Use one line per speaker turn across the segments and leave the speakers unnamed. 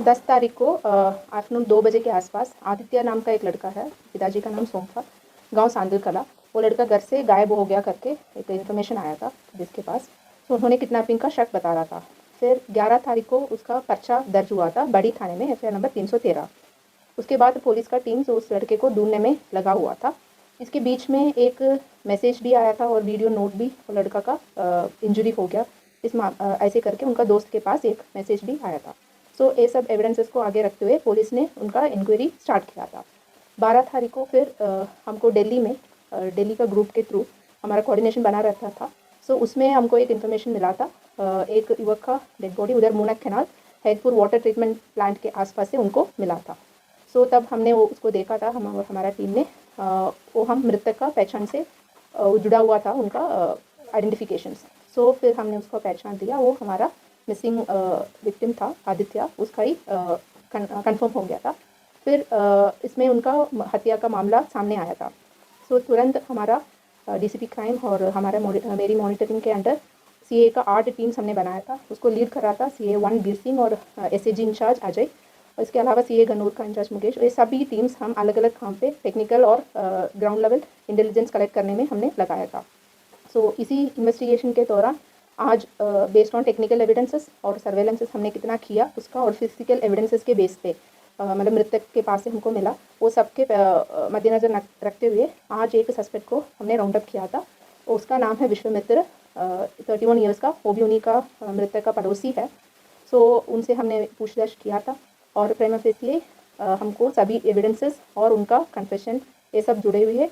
10 तारीख को आफ्टरनून 2 बजे के आसपास आदित्य नाम का एक लड़का है, पिताजी का नाम सोमफा, गांव सांदल कला। वो लड़का घर से गायब हो गया करके एक इन्फॉर्मेशन आया था जिसके पास, तो उन्होंने किडनैपिंग का शक बता रहा था। फिर 11 तारीख को उसका पर्चा दर्ज हुआ था बड़ी थाने में, एफआईआर नंबर 313। उसके बाद पुलिस का टीम उस लड़के को ढूंढने में लगा हुआ था। इसके बीच में एक मैसेज भी आया था और वीडियो नोट भी, वो लड़का का इंजरी हो गया ऐसे करके उनका दोस्त के पास एक मैसेज भी आया था। सो ये सब एविडेंसेस को आगे रखते हुए पुलिस ने उनका इंक्वायरी स्टार्ट किया था। 12 तारीख को फिर हमको दिल्ली का ग्रुप के थ्रू हमारा कोऑर्डिनेशन बना रहता था। सो उसमें हमको एक इन्फॉर्मेशन मिला था, एक युवक का डेड बॉडी उधर Munak canal Haiderpur water treatment plant के आसपास से उनको मिला था। सो तब हमने वो उसको देखा था, हमारा टीम ने वो हम मृतक का पहचान से जुड़ा हुआ था उनका आइडेंटिफिकेशन। सो फिर हमने उसको पहचान दिया, वो हमारा मिसिंग विक्टिम था आदित्य, उसका ही कंफर्म हो गया था। फिर इसमें उनका हत्या का मामला सामने आया था। सो तुरंत हमारा डीसीपी क्राइम और मेरी मॉनिटरिंग के अंडर सीए का 8 टीम्स हमने बनाया था। उसको लीड कर रहा था सीए 1 बीर सिंह और एसएजी इंचार्ज अजय, और इसके अलावा सीए गन्नौर का इंचार्ज मुकेश। ये सभी टीम्स हम अलग अलग काम पे टेक्निकल और ग्राउंड लेवल इंटेलिजेंस कलेक्ट करने में हमने लगाया था। सो इसी इन्वेस्टिगेशन के दौरान आज बेस्ड ऑन टेक्निकल एविडेंसेस और सर्वेलेंसेस हमने कितना किया उसका, और फिजिकल एविडेंसेस के बेस पे मतलब मृतक के पास से हमको मिला, वो सबके मद्देनजर रखते हुए आज एक सस्पेक्ट को हमने राउंड अप किया था। उसका नाम है विश्वमित्र, 31 ईयर्स का, वो भी उन्हीं का मृतक का पड़ोसी है। सो उनसे हमने पूछताछ किया था और प्रेमा फेसिए हमको सभी एविडेंसेस और उनका कन्फेशन ये सब जुड़े हुए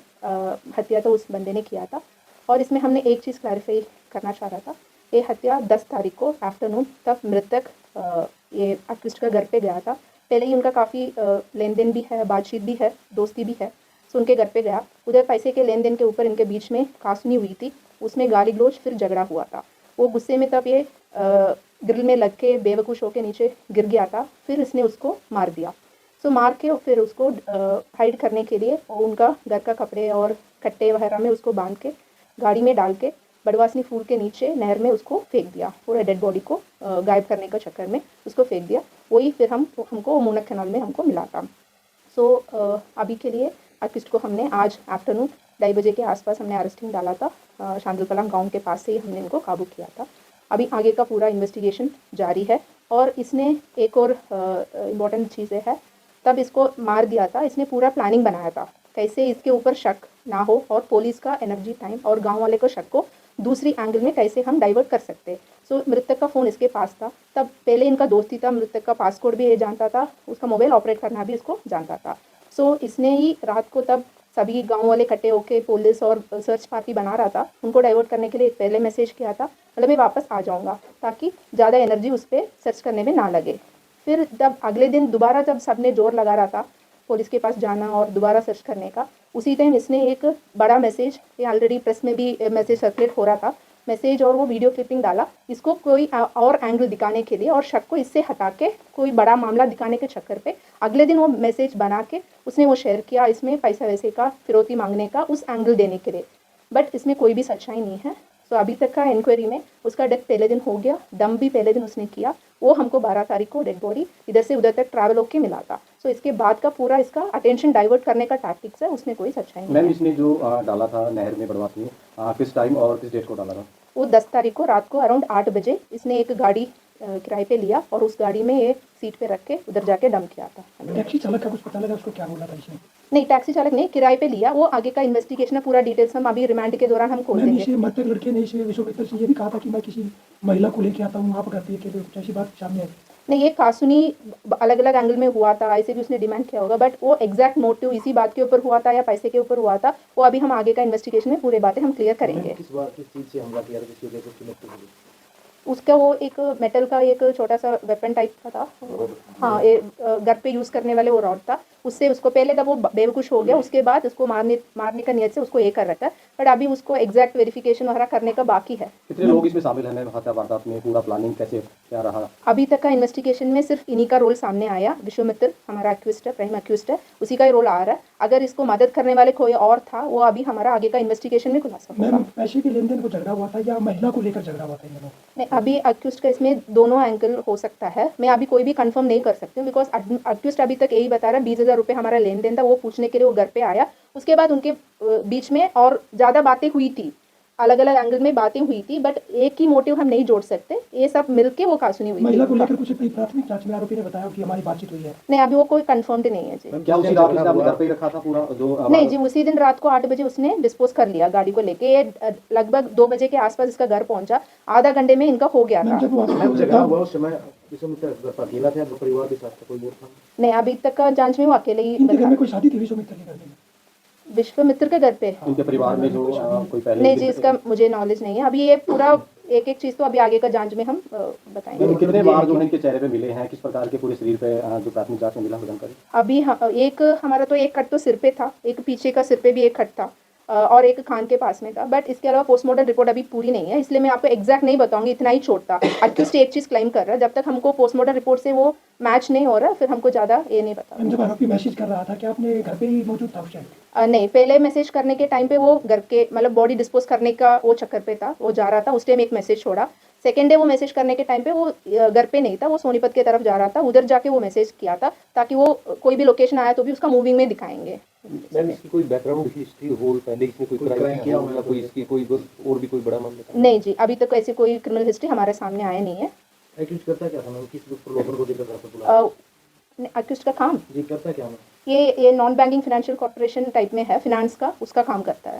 हत्या तो उस बंदे ने किया था। और इसमें हमने एक चीज़ क्लैरिफाई करना चाह रहा था, ये हत्या 10 तारीख को आफ्टरनून तब मृतक ये एक्टिविस्ट का घर पे गया था। पहले ही उनका काफ़ी लेन देन भी है, बातचीत भी है, दोस्ती भी है। सो उनके घर पे गया, उधर पैसे के लेन देन के ऊपर इनके बीच में कासनी हुई थी, उसमें गाली गलोच फिर झगड़ा हुआ था। वो गुस्से में तब ये ग्रिल में लग के बेवकूफ़ होकर नीचे गिर गया था, फिर इसने उसको मार दिया। सो मार के फिर उसको हाइड करने के लिए उनका घर का कपड़े और कट्टे वगैरह में उसको बांध के गाड़ी में डाल के बड़वासनी फूल के नीचे नहर में उसको फेंक दिया। पूरा डेड बॉडी को गायब करने का चक्कर में उसको फेंक दिया। वही फिर हमको मूनक कैनाल में हमको मिला था। सो अभी के लिए आर्टिस्ट को हमने आज आफ्टरनून 2:30 बजे के आसपास हमने अरेस्टिंग डाला था। शांदल कलां गाँव के पास से ही हमने इनको काबू किया था। अभी आगे का पूरा इन्वेस्टिगेशन जारी है। और इसने एक और इम्पॉर्टेंट चीज़ें है, तब इसको मार दिया था, इसने पूरा प्लानिंग बनाया था कैसे इसके ऊपर शक ना हो और पुलिस का एनर्जी टाइम और गांव वाले को शक को दूसरी एंगल में कैसे हम डाइवर्ट कर सकते। सो मृतक का फ़ोन इसके पास था, तब पहले इनका दोस्ती था, मृतक का पासकोड भी ये जानता था, उसका मोबाइल ऑपरेट करना भी इसको जानता था। सो इसने ही रात को तब सभी गांव वाले इकट्ठे होकर पुलिस और सर्च पार्टी बना रहा था, उनको डाइवर्ट करने के लिए पहले मैसेज किया था, मतलब मैं वापस आ जाऊँगा ताकि ज़्यादा एनर्जी उस पर सर्च करने में ना लगे। फिर जब अगले दिन दोबारा जब सबने जोर लगा रहा था पुलिस के पास जाना और दोबारा सर्च करने का, उसी टाइम इसने एक बड़ा मैसेज, ये ऑलरेडी प्रेस में भी मैसेज सर्कुलेट हो रहा था, मैसेज और वो वीडियो क्लिपिंग डाला इसको कोई और एंगल दिखाने के लिए और शक को इससे हटा के कोई बड़ा मामला दिखाने के चक्कर पे अगले दिन वो मैसेज बना के उसने वो शेयर किया, इसमें पैसा वैसे का फिरौती मांगने का उस एंगल देने के लिए। बट इसमें कोई भी सच्चाई नहीं है। सो अभी तक का इंक्वायरी में उसका डेथ पहले दिन हो गया, दम भी पहले दिन उसने किया। वो हमको 12 तारीख को डेड बॉडी इधर से उधर तक ट्रैवल होके मिला था। सो इसके बाद का पूरा इसका अटेंशन डाइवर्ट करने का टैक्टिक्स है, उसमें कोई सच्चाई नहीं
मैम
है।
इसने जो डाला था नहर में बड़वास में, किस टाइम और किस डेट को डाला था?
वो 10 तारीख को रात को अराउंड 8 बजे इसने एक गाड़ी किराए पे लिया और उस गाड़ी में ये सीट पे रख के उधर जाके डम किया था।
टैक्सी चालक का कुछ पता लगा उसको क्या बोला था इसने?
नहीं, टैक्सी चालक नहीं, किराए पे लिया। वो आगे का इन्वेस्टिगेशन है, पूरा डिटेल्स हम अभी रिमांड के दौरान हम खोल
मैम
देंगे।
इसे मृतक लड़के ने इसे विश्वमित्र से ये भी कहा था कि मैं किसी महिला को लेके आता हूँ वहाँ पर घर पे अकेले, कुछ ऐसी बात सामने आई?
नहीं, ये कासुनी अलग अलग एंगल में हुआ था, ऐसे भी उसने डिमांड किया होगा, बट वो एग्जैक्ट मोटिव इसी बात के ऊपर हुआ था या पैसे के ऊपर हुआ था, वो अभी हम आगे का इन्वेस्टिगेशन में पूरे बातें हम क्लियर करेंगे।
किस चीज़ से हमला किया था जिसकी वजह से उसकी मृत्यु हुई?
उसका वो एक मेटल का एक छोटा सा वेपन टाइप का था। हाँ, ये घर पे यूज़ करने वाले वो रॉड था, उससे उसको पहले तब वो बेवकुश हो गया, उसके बाद उसको मारने का नियत से उसको ये कर रखा है, बट अभी उसको एग्जैक्ट वेरिफिकेशन वगैरह करने का बाकी है।
कितने लोग इसमें शामिल हैं मैम हत्या वारदात में? पूरा प्लानिंग कैसे क्या रहा?
अभी तक का इन्वेस्टिगेशन में सिर्फ इन्हीं का रोल सामने आया। विश्वमित्र हमारा एक्यूज्ड है, प्राइम एक्यूज्ड है, उसी का ही रोल आ रहा है। अगर इसको मदद करने वाले कोई और था, वो अभी हमारा आगे का इन्वेस्टिगेशन में खुलासा होगा।
मैम पैसे के लेन देन को झगड़ा हुआ था या महिला को लेकर झगड़ा हुआ था इन दोनों?
नहीं, अभी अक्यूज्ड केस में दोनों एंगल हो सकता है। मैं अभी कोई भी कंफर्म नहीं कर सकती हूँ बिकॉज अक्यूज्ड अभी तक यही बता रहा है 20,000 रुपये हमारा लेन देन था, वो पूछने के लिए वो घर पे आया। उसके बाद उनके बीच में और ज़्यादा बातें हुई थी, अलग अलग एंगल में बातें हुई थी, बट एक ही मोटिव हम नहीं जोड़ सकते। ये सब मिलके वो कासुनी हुई
महिला को
थी।
लेकर कुछ अपनी प्राथमिक जांच में आरोपी ने बताया कि हमारी बातचीत हुई है।
नहीं, अभी वो कोई कंफर्म्ड नहीं है जी।
क्या उसी रात उसने अपने घर पे ही रखा था पूरा जो
नहीं जी, उसी दिन रात को 8 बजे उसने डिस्पोज कर लिया गाड़ी को लेके। ये लगभग 2 बजे के आसपास इसका घर पहुंचा, आधा घंटे में इनका हो गया
मैम
था।
जब वो
मैम झगड़ा हुआ उस समय विश्वामित्र घर पर अकेला था या परिवार के साथ था, कोई और था?
नहीं, अभी तक का जांच में वो अकेले ही
इनके घर
बता।
में कोई शादी थी विश्वामित्र के घर में?
विश्वामित्र के घर पे
उनके परिवार में जो कोई पहले
नहीं जी, इसका मुझे नॉलेज नहीं है। अभी ये पूरा एक एक चीज़ तो अभी आगे का जांच में हम बताएंगे।
कितने बार जो है इनके चेहरे पे मिले हैं, किस प्रकार के पूरे शरीर पे जो प्राथमिक जांच में मिला हो जानकारी?
अभी एक हमारा तो एक कट तो सिर पे था, एक पीछे का सिर पे भी एक कट था, और एक कान के पास में था। बट इसके अलावा पोस्टमार्टम रिपोर्ट अभी पूरी नहीं है, इसलिए मैं आपको एग्जैक्ट नहीं बताऊंगी। इतना ही छोड़ था। अक्यूज्ड एक चीज़ क्लेम कर रहा है, जब तक हमको पोस्टमार्टम रिपोर्ट से वो मैच नहीं हो रहा फिर हमको ज़्यादा ये नहीं पता।
मैम जब आरोपी मैसेज कर रहा था क्या आपने घर पे ही मौजूद था उस टाइम?
नहीं, पहले मैसेज करने के टाइम पे वो घर के मतलब बॉडी डिस्पोज करने का वो चक्कर पे था, वो जा रहा था, उस टाइम एक मैसेज छोड़ा। सेकेंड डे वो मैसेज करने के टाइम पे वो घर पे नहीं था, वो सोनीपत की तरफ जा रहा था, उधर जाके वो मैसेज किया था ताकि वो कोई भी लोकेशन आया तो भी उसका मूविंग में दिखाएंगे।
मैम इसकी कोई बैकग्राउंड हिस्ट्री हो, पहले इसने कोई क्राइम किया हो या कोई इसकी कोई और भी कोई बड़ा मामला था?
नहीं जी, अभी तक ऐसी कोई क्रिमिनल हिस्ट्री हमारे सामने आया नहीं है।
एक्यूज करता क्या था मैम, किस प्रलोभन को देकर घर पर बुलाया?
अक्यूज्ड का काम
जी करता क्या मैम?
ये non banking financial corporation type में है, फिनेंस का, उसका काम करता है।